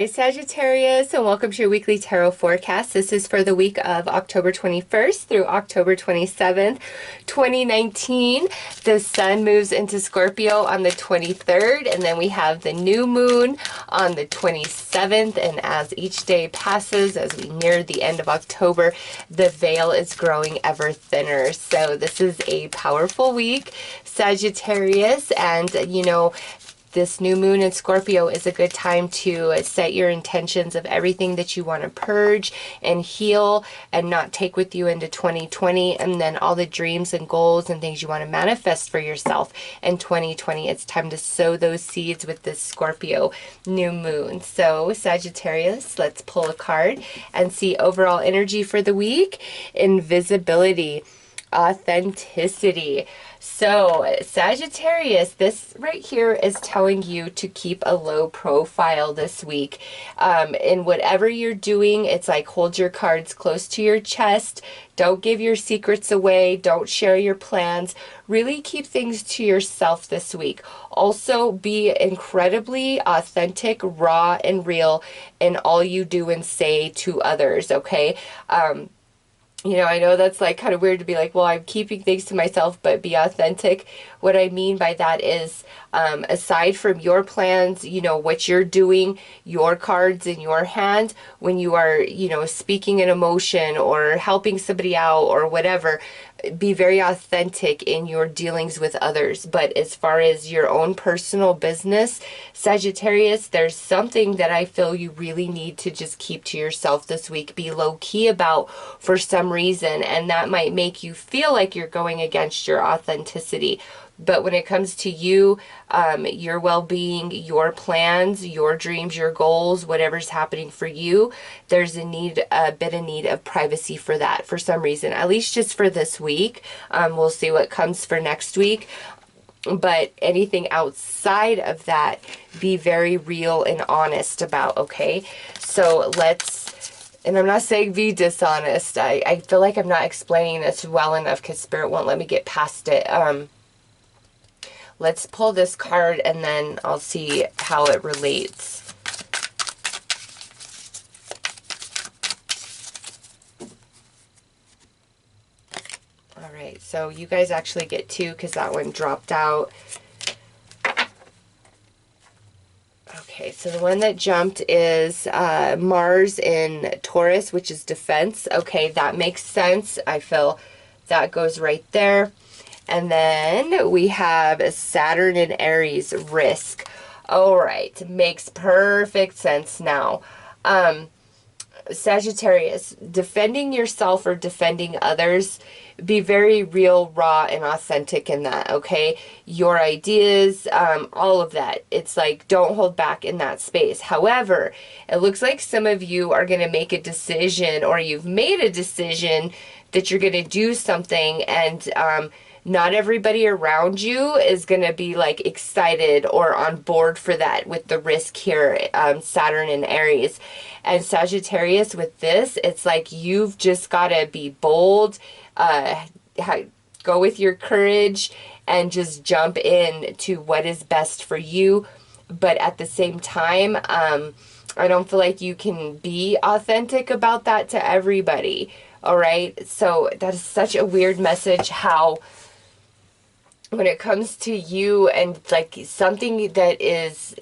Hey Sagittarius, and welcome to your weekly tarot forecast. This is for the week of October 21st through October 27th, 2019. The sun moves into Scorpio on the 23rd, and then we have the new moon on the 27th. And as each day passes, as we near the end of October, the veil is growing ever thinner. So this is a powerful week, Sagittarius, and this new moon in Scorpio is a good time to set your intentions of everything that you want to purge and heal and not take with you into 2020, and then all the dreams and goals and things you want to manifest for yourself in 2020. It's time to sow those seeds with this Scorpio new moon. So Sagittarius, let's pull a card and see overall energy for the week. Invisibility, authenticity. So Sagittarius, this right here is telling you to keep a low profile this week. In whatever you're doing, it's like hold your cards close to your chest. Don't give your secrets away. Don't share your plans. Really keep things to yourself this week. Also, be incredibly authentic, raw, and real in all you do and say to others, okay? I know that's like kind of weird to be like, well, I'm keeping things to myself, but be authentic. What I mean by that is, aside from your plans, what you're doing, your cards in your hand, when you are, speaking an emotion or helping somebody out or whatever, be very authentic in your dealings with others. But as far as your own personal business, Sagittarius, there's something that I feel you really need to just keep to yourself this week. Be low key about for some reason, and that might make you feel like you're going against your authenticity. But when it comes to you, your well-being, your plans, your dreams, your goals, whatever's happening for you, there's a bit of need of privacy for that for some reason, at least just for this week. We'll see what comes for next week. But anything outside of that, be very real and honest about, okay? So and I'm not saying be dishonest. I feel like I'm not explaining this well enough because Spirit won't let me get past it. Let's pull this card and then I'll see how it relates. All right, so you guys actually get two because that one dropped out. Okay, so the one that jumped is Mars in Taurus, which is defense. Okay, that makes sense. I feel that goes right there. And then we have Saturn in Aries, risk. All right, makes perfect sense now. Sagittarius, defending yourself or defending others, be very real, raw, and authentic in that, okay? Your ideas, all of that. It's like, don't hold back in that space. However, it looks like some of you are going to make a decision, or you've made a decision that you're going to do something, and not everybody around you is going to be like excited or on board for that with the risk here, Saturn and Aries. And Sagittarius, with this, it's like you've just got to be bold, go with your courage and just jump in to what is best for you. But at the same time, I don't feel like you can be authentic about that to everybody. All right. So that is such a weird message, how when it comes to you and like something that is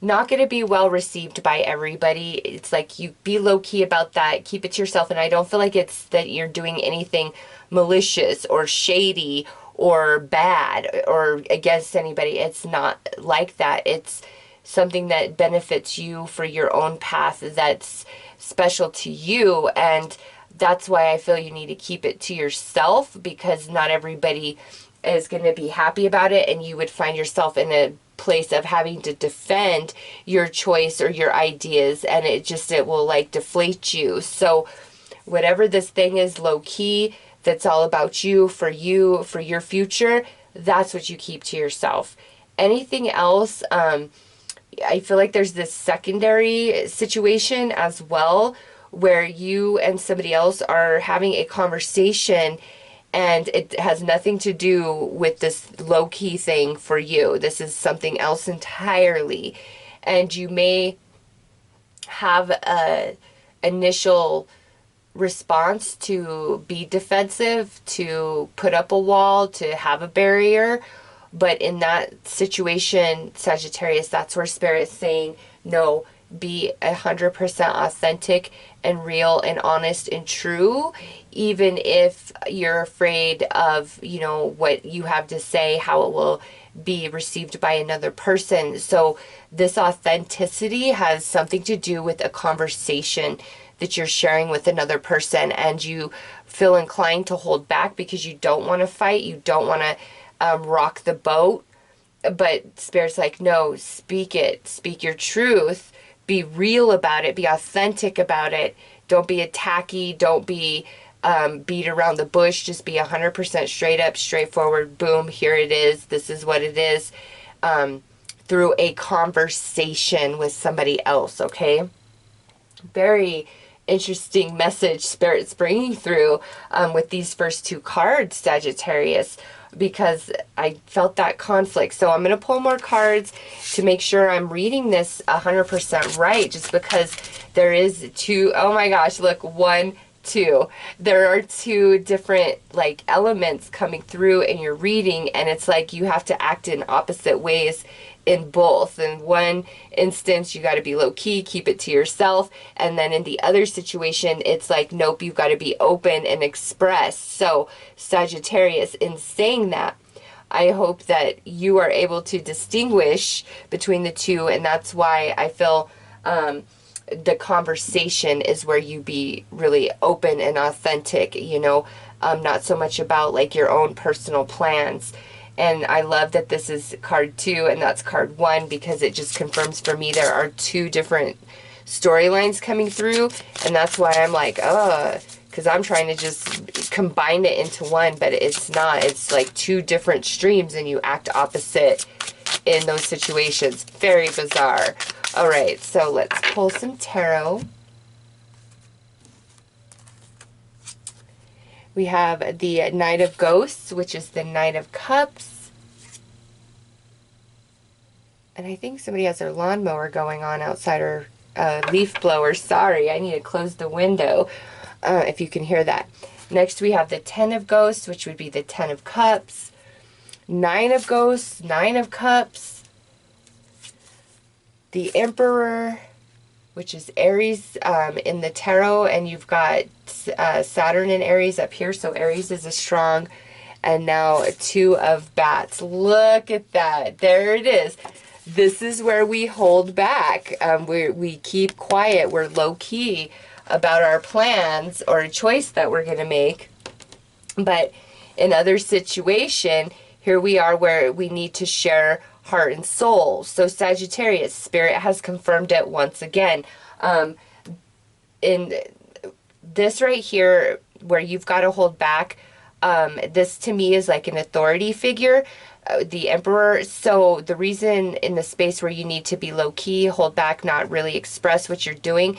not going to be well received by everybody, it's like you be low key about that, keep it to yourself. And I don't feel like it's that you're doing anything malicious or shady or bad or against anybody. It's not like that. It's something that benefits you for your own path that's special to you. And that's why I feel you need to keep it to yourself, because not everybody is going to be happy about it, and you would find yourself in a place of having to defend your choice or your ideas, and it will like deflate you. So whatever this thing is low key, that's all about you, for your future, that's what you keep to yourself. Anything else, I feel like there's this secondary situation as well where you and somebody else are having a conversation, and it has nothing to do with this low-key thing for you. This is something else entirely. And you may have a initial response to be defensive, to put up a wall, to have a barrier. But in that situation, Sagittarius, that's where Spirit's saying, no, be 100% authentic and real and honest and true, even if you're afraid of, you know, what you have to say, how it will be received by another person. So this authenticity has something to do with a conversation that you're sharing with another person, and you feel inclined to hold back because you don't want to fight, you don't want to rock the boat. But Spirit's like, no, speak it, speak your truth, be real about it, be authentic about it. Don't be attacky, don't be beat around the bush, just be 100% straight up, straightforward. Boom, here it is, this is what it is, through a conversation with somebody else. Okay, very interesting message Spirit's bringing through with these first two cards, Sagittarius, because I felt that conflict. So I'm going to pull more cards to make sure I'm reading this 100% right, just because there is two, oh my gosh, look, 1, 2. There are two different like elements coming through in your reading, and it's like you have to act in opposite ways in both. In one instance, you got to be low key, keep it to yourself. And then in the other situation, it's like, nope, you've got to be open and express. So Sagittarius, in saying that, I hope that you are able to distinguish between the two. And that's why I feel the conversation is where you be really open and authentic, you know, not so much about like your own personal plans. And I love that this is card 2 and that's card 1, because it just confirms for me there are two different storylines coming through. And that's why I'm like, because I'm trying to just combine it into one, but it's not. It's like two different streams and you act opposite in those situations. Very bizarre. All right, so let's pull some tarot. We have the Knight of Ghosts, which is the Knight of Cups. And I think somebody has their lawnmower going on outside, or leaf blower. Sorry, I need to close the window if you can hear that. Next we have the Ten of Ghosts, which would be the Ten of Cups. Nine of Ghosts, Nine of Cups. The Emperor, which is Aries in the tarot, and you've got Saturn and Aries up here, so Aries is a strong. And now a Two of Bats. Look at that. There it is. This is where we hold back. We keep quiet. We're low-key about our plans or a choice that we're going to make. But in other situation, here we are where we need to share heart and soul. So Sagittarius, Spirit has confirmed it once again. In this right here, where you've got to hold back, this to me is like an authority figure, the Emperor. So the reason in the space where you need to be low-key, hold back, not really express what you're doing,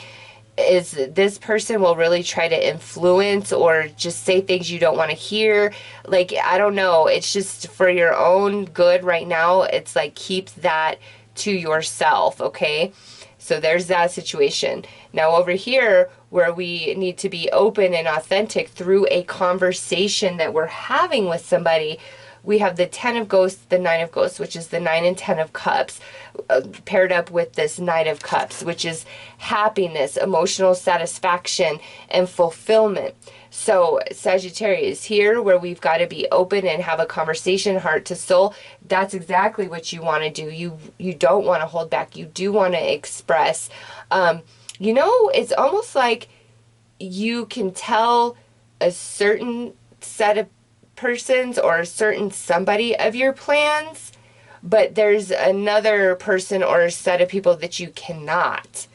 is this person will really try to influence or just say things you don't want to hear. Like, I don't know, it's just for your own good right now. It's like, keep that to yourself, okay? So there's that situation. Now over here, where we need to be open and authentic through a conversation that we're having with somebody, we have the Ten of Ghosts, the Nine of Ghosts, which is the 9 and 10 of Cups, paired up with this Knight of Cups, which is happiness, emotional satisfaction, and fulfillment. So Sagittarius, here where we've got to be open and have a conversation, heart to soul, that's exactly what you want to do. You don't want to hold back. You do want to express. You know, it's almost like you can tell a certain set of persons or a certain somebody of your plans, but there's another person or a set of people that you cannot.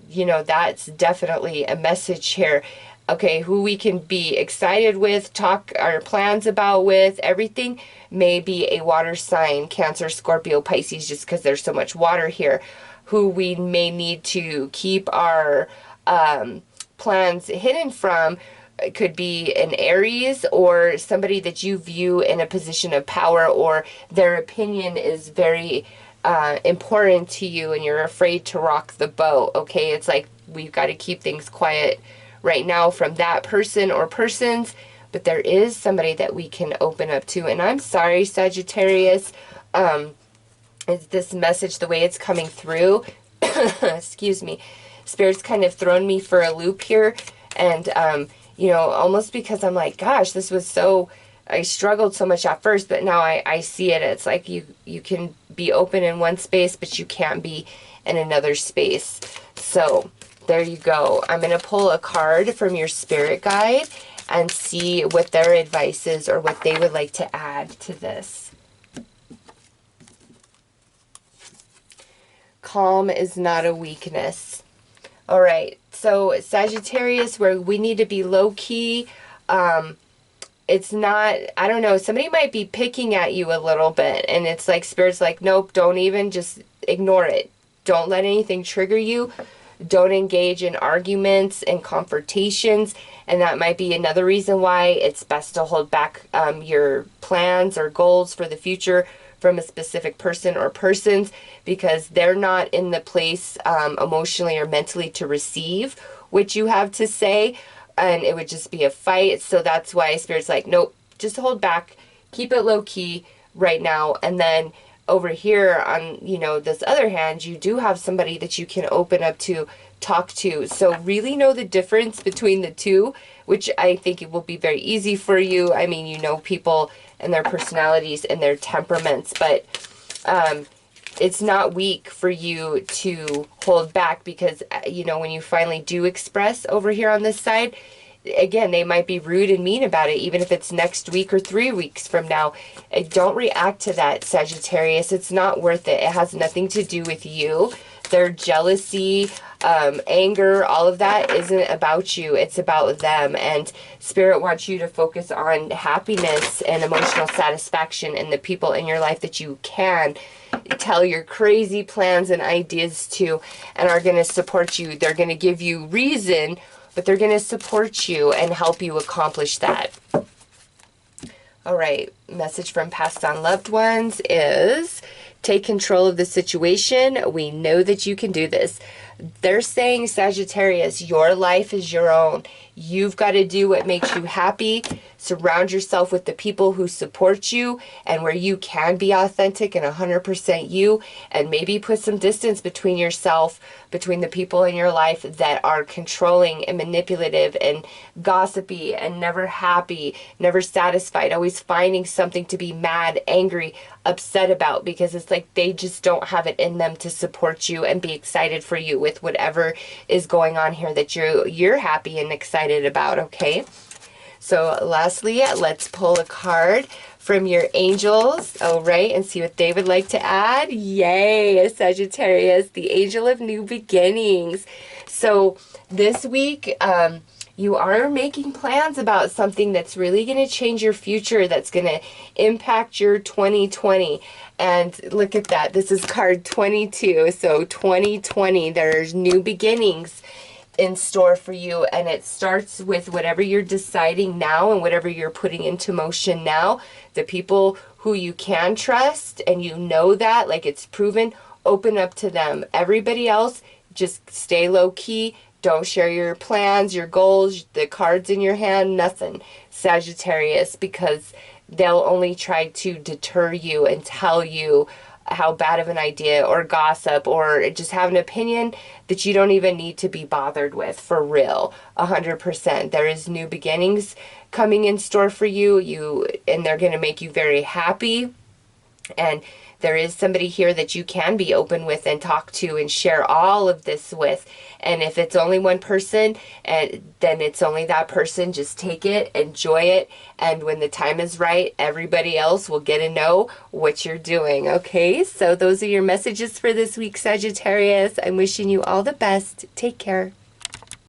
You know, that's definitely a message here. Okay, who we can be excited with, talk our plans about with, everything may be a water sign, Cancer, Scorpio, Pisces, just because there's so much water here. Who we may need to keep our plans hidden from could be an Aries, or somebody that you view in a position of power, or their opinion is very important to you and you're afraid to rock the boat, okay? It's like we've got to keep things quiet right now from that person or persons, but there is somebody that we can open up to. And I'm sorry, Sagittarius, is this message, the way it's coming through, excuse me, Spirit's kind of thrown me for a loop here, and, you know, almost because I'm like, gosh, this was so, I struggled so much at first, but now I see it. It's like you can be open in one space, but you can't be in another space. So there you go. I'm going to pull a card from your spirit guide and see what their advice is or what they would like to add to this. Calm is not a weakness. All right. So Sagittarius, where we need to be low key, it's not, I don't know, somebody might be picking at you a little bit, and it's like Spirit's like, nope, don't even, just ignore it. Don't let anything trigger you. Don't engage in arguments and confrontations, and that might be another reason why it's best to hold back your plans or goals for the future from a specific person or persons, because they're not in the place emotionally or mentally to receive what you have to say, and it would just be a fight. So that's why Spirit's like, nope, just hold back, keep it low key right now. And then over here on, you know, this other hand, you do have somebody that you can open up to, talk to. So really know the difference between the two, which I think it will be very easy for you. I mean, you know people and their personalities and their temperaments, but it's not weak for you to hold back, because, you know, when you finally do express over here on this side, again, they might be rude and mean about it, even if it's next week or 3 weeks from now. Don't react to that, Sagittarius. It's not worth it. It has nothing to do with you. Their jealousy, anger, all of that isn't about you. It's about them. And Spirit wants you to focus on happiness and emotional satisfaction and the people in your life that you can tell your crazy plans and ideas to, and are going to support you. They're going to give you reason, but they're going to support you and help you accomplish that. All right, message from passed on loved ones is take control of the situation. We know that you can do this. They're saying, Sagittarius, your life is your own. You've got to do what makes you happy. Surround yourself with the people who support you and where you can be authentic and 100% you, and maybe put some distance between yourself, between the people in your life that are controlling and manipulative and gossipy and never happy, never satisfied, always finding something to be mad, angry, upset about, because it's like they just don't have it in them to support you and be excited for you with whatever is going on here that you're happy and excited about, okay? So lastly, let's pull a card from your angels, all right, and see what they would like to add. Yay, Sagittarius, the angel of new beginnings. So this week, you are making plans about something that's really going to change your future, that's going to impact your 2020. And look at that. This is card 22. So 2020, there's new beginnings in store for you, and it starts with whatever you're deciding now and whatever you're putting into motion now. The people who you can trust, and you know that, like it's proven, open up to them. Everybody else, just stay low key. Don't share your plans, your goals, the cards in your hand, nothing, Sagittarius, because they'll only try to deter you and tell you how bad of an idea, or gossip, or just have an opinion that you don't even need to be bothered with, for real. 100%. There is new beginnings coming in store for you, and they're going to make you very happy. And there is somebody here that you can be open with and talk to and share all of this with. And if it's only one person, then it's only that person. Just take it, enjoy it, and when the time is right, everybody else will get to know what you're doing, okay? So those are your messages for this week, Sagittarius. I'm wishing you all the best. Take care.